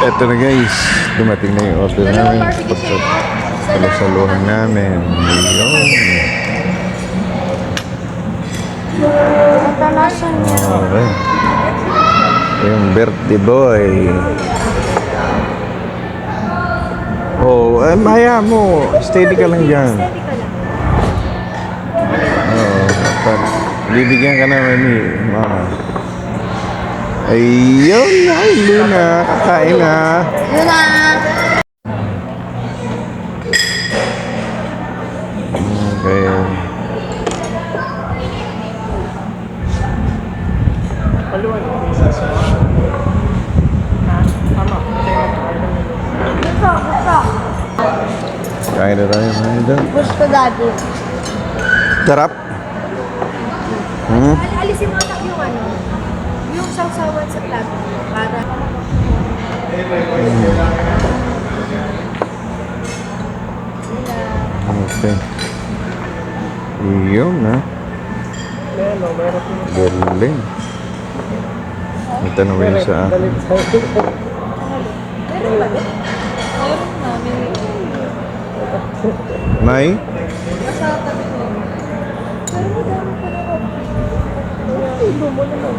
Eto na guys, dumating na yung order namin. Pagsaluhan namin. Yun. Okay. Yung birthday boy. Oh, maya mo. Steady ka lang dyan. Bibigyan ka na, mami. Mama. Ayun, ay, Luna. Kakain na. Luna! Okay. Kain na tayo, kain na. Gusto daddy. Sarap. Alisin mo anak yung ano, yung sausawan sa plato. Para... Okay. Iyon na. Galing. Ito na yun sa akin. Meron ba din? Meron namin. May? Masarap kami ko. Pero madami pa na. Ay, lumo naman.